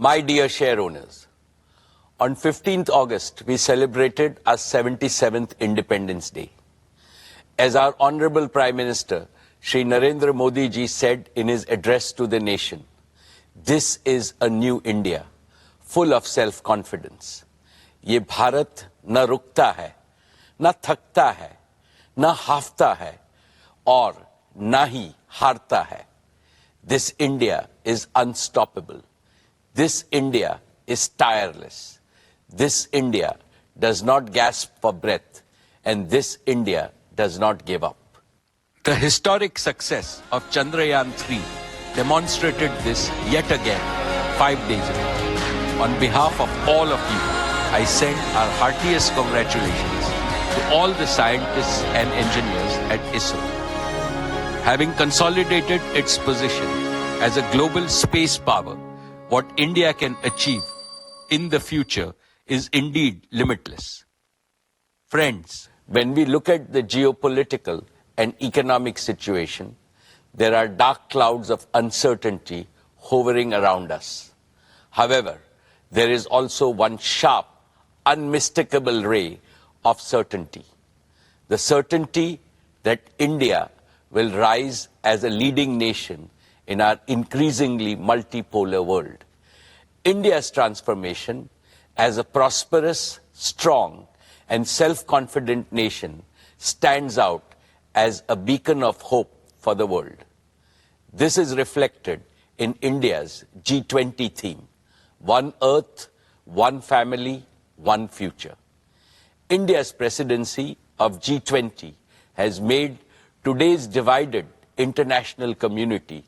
My dear share owners, on 15th August, we celebrated our 77th Independence Day. As our Honorable Prime Minister, Shri Narendra Modi ji said in his address to the nation, this is a new India, full of self-confidence. ये भारत न रुकता है, न थकता है, न हाफता है, और न ही हारता है. This India is unstoppable. This India is tireless. This India does not gasp for breath, and this India does not give up. The historic success of Chandrayaan-3 demonstrated this yet again 5 days ago. On behalf of all of you, I send our heartiest congratulations to all the scientists and engineers at ISRO. Having consolidated its position as a global space power, what India can achieve in the future is indeed limitless. Friends, when we look at the geopolitical and economic situation, there are dark clouds of uncertainty hovering around us. However, there is also one sharp, unmistakable ray of certainty. The certainty that India will rise as a leading nation in our increasingly multipolar world. India's transformation as a prosperous, strong, and self-confident nation stands out as a beacon of hope for the world. This is reflected in India's G20 theme, One Earth, One Family, One Future. India's presidency of G20 has made today's divided international community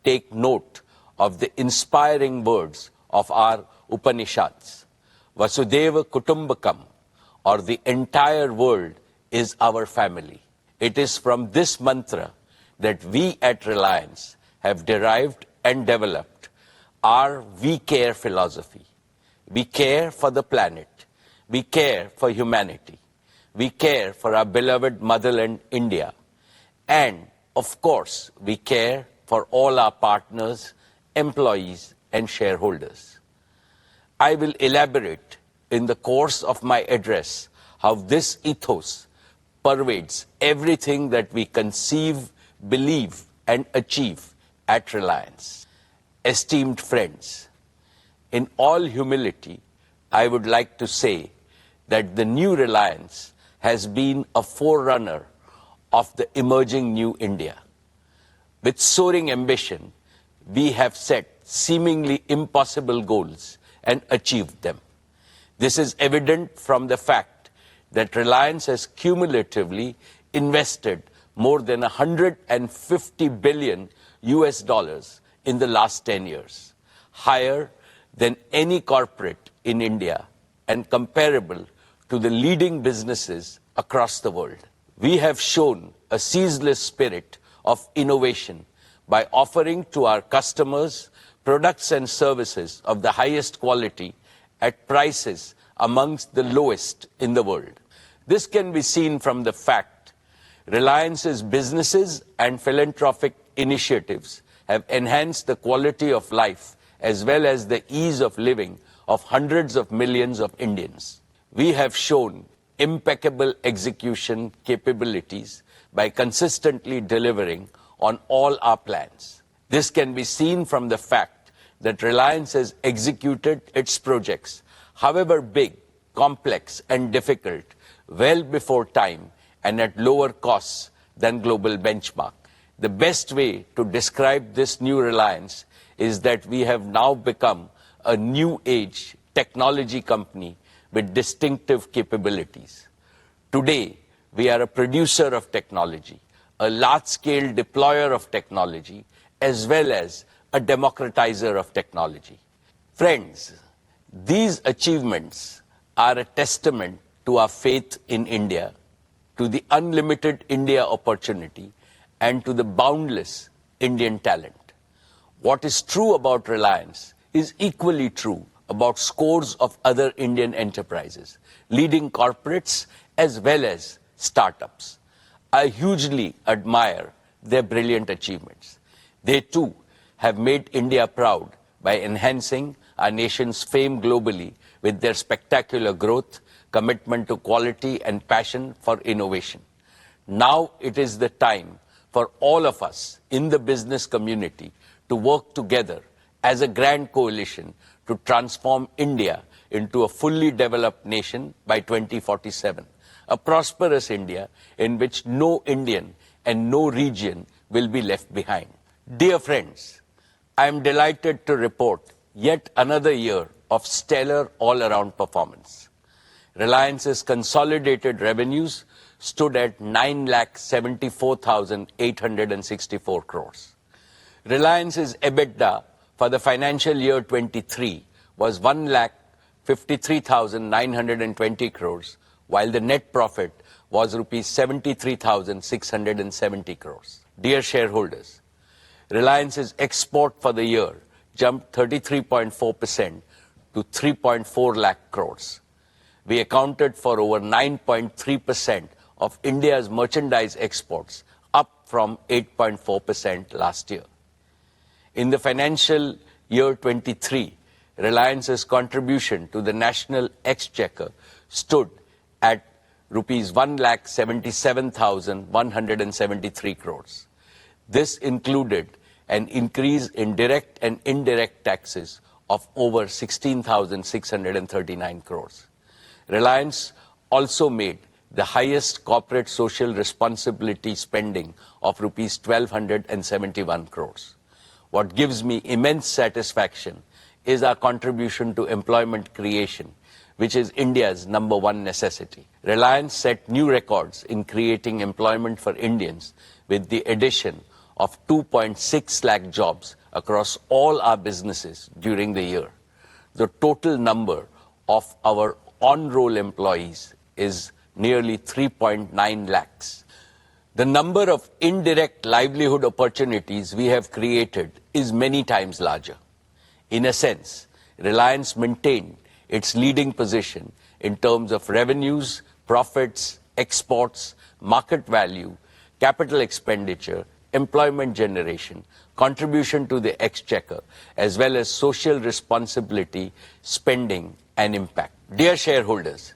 take note of the inspiring words of our Upanishads. Vasudeva Kutumbakam, or the entire world is our family. It is from this mantra that we at Reliance have derived and developed our We Care philosophy. We care for the planet. We care for humanity. We care for our beloved motherland, India. And, of course, we care for all our partners, employees, and shareholders. I will elaborate in the course of my address how this ethos pervades everything that we conceive, believe, and achieve at Reliance. Esteemed friends, in all humility, I would like to say that the new Reliance has been a forerunner of the emerging new India. With soaring ambition, we have set seemingly impossible goals and achieved them. This is evident from the fact that Reliance has cumulatively invested more than $150 billion in the last 10 years, higher than any corporate in India and comparable to the leading businesses across the world. We have shown a ceaseless spirit of innovation by offering to our customers products and services of the highest quality at prices amongst the lowest in the world. This can be seen from the fact Reliance's businesses and philanthropic initiatives have enhanced the quality of life as well as the ease of living of hundreds of millions of Indians. We have shown impeccable execution capabilities by consistently delivering on all our plans. This can be seen from the fact that Reliance has executed its projects, however big, complex, and difficult, well before time and at lower costs than global benchmark. The best way to describe this new Reliance is that we have now become a new age technology company with distinctive capabilities. Today, we are a producer of technology, a large-scale deployer of technology, as well as a democratizer of technology. Friends, these achievements are a testament to our faith in India, to the unlimited India opportunity, and to the boundless Indian talent. What is true about Reliance is equally true about scores of other Indian enterprises, leading corporates as well as startups. I hugely admire their brilliant achievements. They too have made India proud by enhancing our nation's fame globally with their spectacular growth, commitment to quality, and passion for innovation. Now it is the time for all of us in the business community to work together as a grand coalition to transform India into a fully developed nation by 2047, a prosperous India in which no Indian and no region will be left behind. Dear friends, I am delighted to report yet another year of stellar all-around performance. Reliance's consolidated revenues stood at 9,74,864 crores. Reliance's EBITDA for the financial year 23 was 1,53,920 crores, while the net profit was rupees 73,670 crores. Dear shareholders, Reliance's export for the year jumped 33.4% to 3.4 lakh crores. We accounted for over 9.3% of India's merchandise exports, up from 8.4% last year. In the financial year 23, Reliance's contribution to the national exchequer stood at rupees 1,77,173 crores. This included an increase in direct and indirect taxes of over 16,639 crores. Reliance also made the highest corporate social responsibility spending of rupees 1,271 crores. What gives me immense satisfaction is our contribution to employment creation, which is India's #1 necessity. Reliance set new records in creating employment for Indians with the addition of 2.6 lakh jobs across all our businesses during the year. The total number of our on-roll employees is nearly 3.9 lakhs. The number of indirect livelihood opportunities we have created is many times larger. In a sense, Reliance maintained its leading position in terms of revenues, profits, exports, market value, capital expenditure, employment generation, contribution to the exchequer, as well as social responsibility, spending, and impact. Dear shareholders,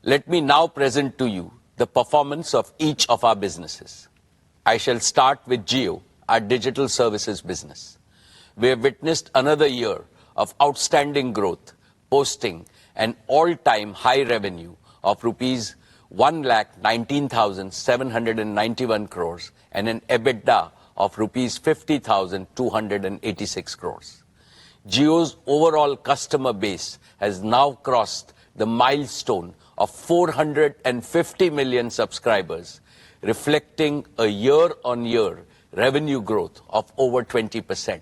let me now present to you the performance of each of our businesses. I shall start with Jio, our digital services business. We have witnessed another year of outstanding growth, posting an all-time high revenue of rupees 1,19,791 crores and an EBITDA of rupees 50,286 crores. Jio's overall customer base has now crossed the milestone of 450 million subscribers, reflecting a year-on-year revenue growth of over 20%.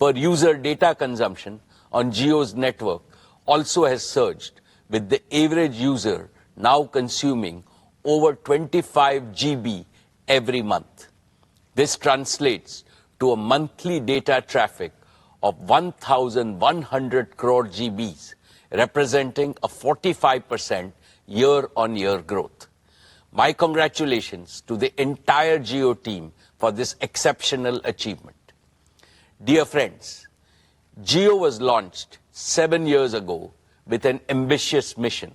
Per user data consumption on Jio's network also has surged, with the average user now consuming over 25 GB every month. This translates to a monthly data traffic of 1,100 crore GBs, representing a 45% year-on-year growth. My congratulations to the entire Jio team for this exceptional achievement. Dear friends, Jio was launched 7 years ago with an ambitious mission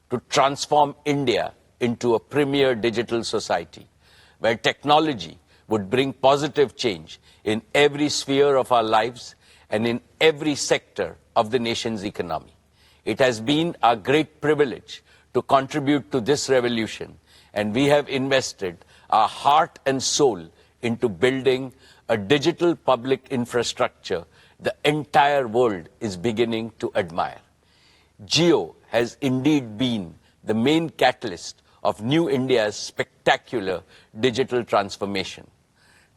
to transform India into a premier digital society, where technology would bring positive change in every sphere of our lives and in every sector of the nation's economy. It has been our great privilege to contribute to this revolution, and we have invested our heart and soul into building a digital public infrastructure the entire world is beginning to admire. Jio has indeed been the main catalyst of New India's spectacular digital transformation.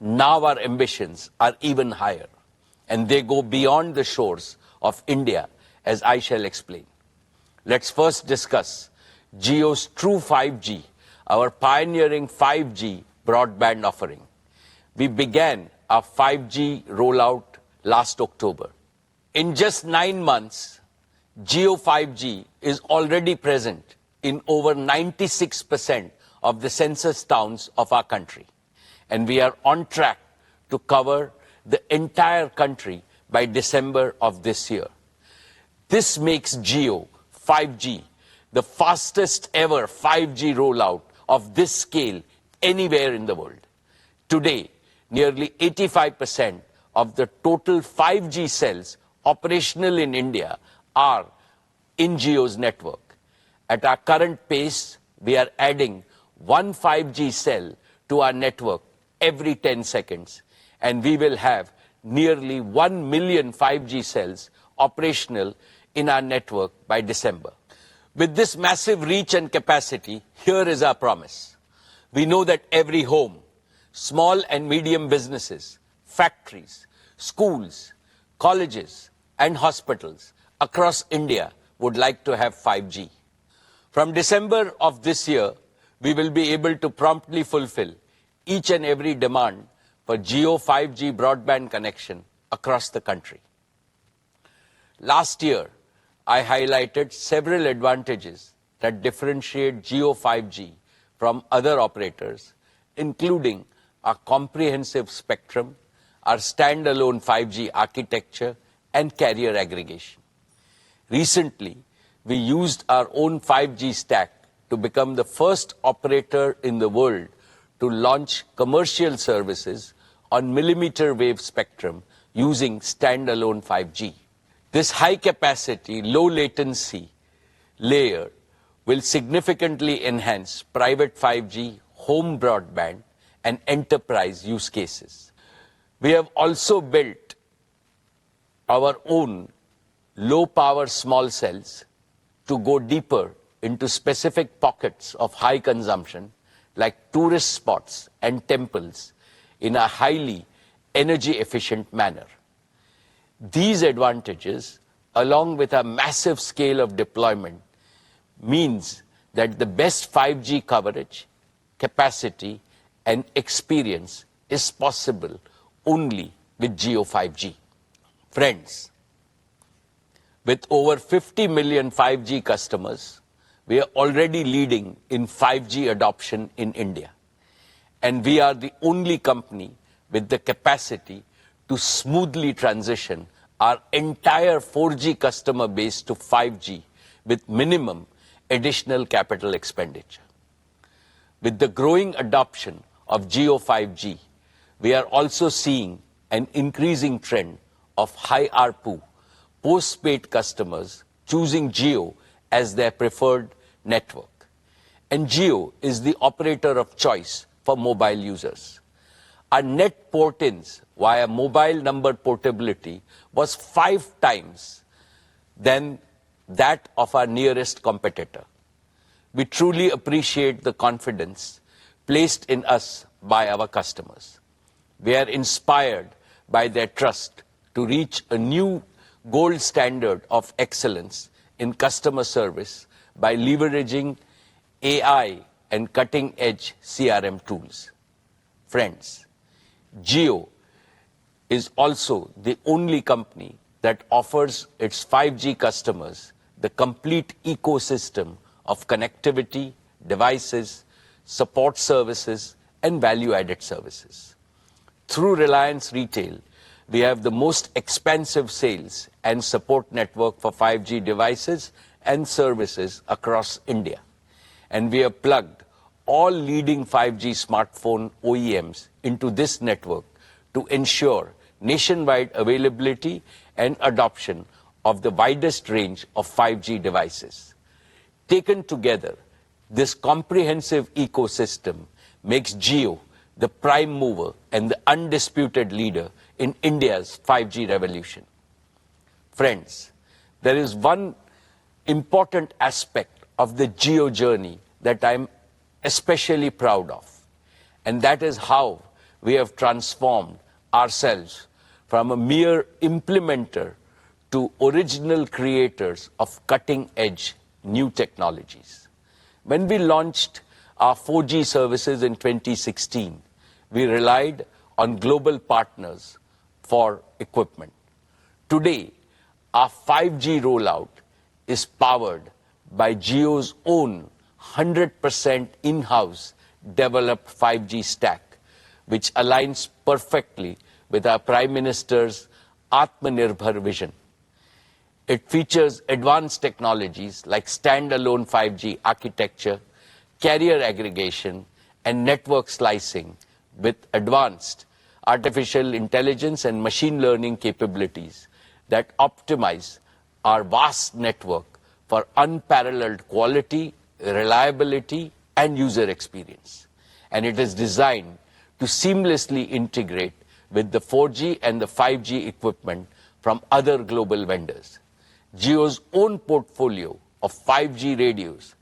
Now our ambitions are even higher, and they go beyond the shores of India, as I shall explain. Let's first discuss Jio's True 5G, our pioneering 5G broadband offering. We began our 5G rollout last October. In just 9 months, Jio 5G is already present in over 96% of the census towns of our country, and we are on track to cover the entire country by December of this year. This makes Jio 5G the fastest ever 5G rollout of this scale anywhere in the world. Today, nearly 85% of the total 5G cells operational in India are in Jio's network. At our current pace, we are adding one 5G cell to our network every 10 seconds, and we will have nearly 1 million 5G cells operational in our network by December. With this massive reach and capacity, here is our promise. We know that every home, small and medium businesses, factories, schools, colleges, and hospitals across India would like to have 5G. From December of this year, we will be able to promptly fulfill each and every demand for Jio 5G broadband connection across the country. Last year, I highlighted several advantages that differentiate Jio 5G from other operators, including our comprehensive spectrum, our standalone 5G architecture, and carrier aggregation. Recently, we used our own 5G stack to become the first operator in the world to launch commercial services on millimeter wave spectrum using standalone 5G. This high-capacity, low-latency layer will significantly enhance private 5G, home broadband, and enterprise use cases. We have also built our own low-power small cells to go deeper into specific pockets of high consumption, like tourist spots and temples, in a highly energy-efficient manner. These advantages, along with a massive scale of deployment, means that the best 5G coverage, capacity, and experience is possible only with Jio 5G. Friends, with over 50 million 5G customers, we are already leading in 5G adoption in India. And we are the only company with the capacity to smoothly transition our entire 4G customer base to 5G with minimum additional capital expenditure. With the growing adoption of Jio 5G, we are also seeing an increasing trend of high ARPU, post-paid customers choosing Jio as their preferred network. And Jio is the operator of choice for mobile users. Our net port-ins via mobile number portability was 5 times than that of our nearest competitor. We truly appreciate the confidence placed in us by our customers. We are inspired by their trust to reach a new gold standard of excellence in customer service by leveraging AI and cutting-edge CRM tools. Friends, Jio is also the only company that offers its 5G customers the complete ecosystem of connectivity, devices, support services, and value-added services. Through Reliance Retail, we have the most expansive sales and support network for 5G devices and services across India. And we have plugged all leading 5G smartphone OEMs into this network to ensure nationwide availability and adoption of the widest range of 5G devices. Taken together, this comprehensive ecosystem makes Jio the prime mover and the undisputed leader in India's 5G revolution. Friends, there is one important aspect of the Jio journey that I'm especially proud of, and that is how we have transformed ourselves from a mere implementer to original creators of cutting-edge new technologies. When we launched our 4G services in 2016, we relied on global partners for equipment. Today, our 5G rollout is powered by Jio's own 100% in-house developed 5G stack, which aligns perfectly with our Prime Minister's Atmanirbhar vision. It features advanced technologies like standalone 5G architecture, carrier aggregation, and network slicing with advanced artificial intelligence and machine learning capabilities that optimize our vast network for unparalleled quality, reliability, and user experience. And it is designed to seamlessly integrate with the 4G and the 5G equipment from other global vendors. Jio's own portfolio of 5G radios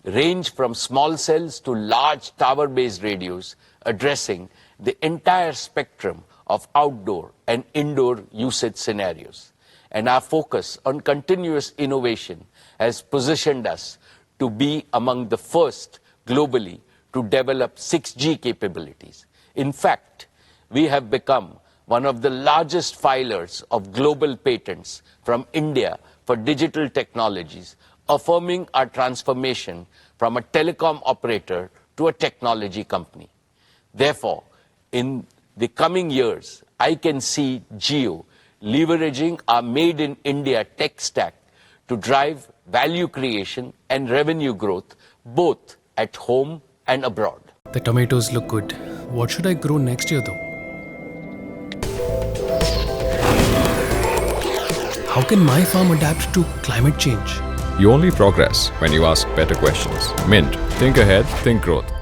range from small cells to large tower-based radios addressing the entire spectrum of outdoor and indoor usage scenarios. And our focus on continuous innovation has positioned us to be among the first globally to develop 6G capabilities. In fact, we have become one of the largest filers of global patents from India for digital technologies, affirming our transformation from a telecom operator to a technology company. Therefore, in the coming years, I can see Jio leveraging our Made in India tech stack to drive value creation and revenue growth both at home and abroad. The tomatoes look good. What should I grow next year though? How can my farm adapt to climate change? You only progress when you ask better questions. Mint. Think ahead, think growth.